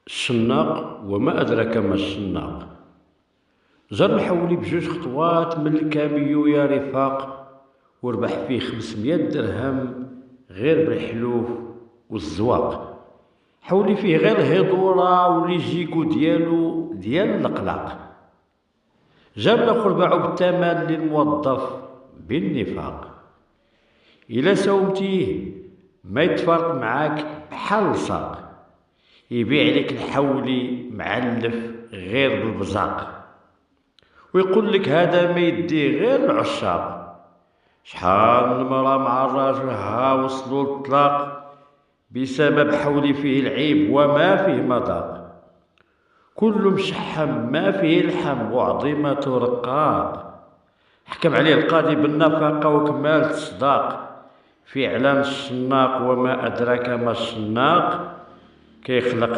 الشناق وما أدراك ما الشناق. جا الحولي بجوج خطوات من الكاميو يا رفاق، وربح فيه 500 درهم غير بالحلوف والزواق. حولي فيه غير الهضورة وليجيكو ديالو ديال القلاق. جاب لاخر باعو بالثمن للموظف بالنفاق. إلا ساومتيه ما يتفارق معاك بحال الساق، يبيع لك الحولي معلف غير بالبزاق، ويقول لك هذا ما يديه غير العشاق. شحال من مرة مع الراجل ها وصلوا للطلاق بسبب حولي فيه العيب وما فيه مذاق. كل مشحم ما فيه الحم وعظيمة رقاق. حكم عليه القاضي بالنفقة وكمال الصداق. في إعلان الشناق وما أدراك ما الشناق، كيخلق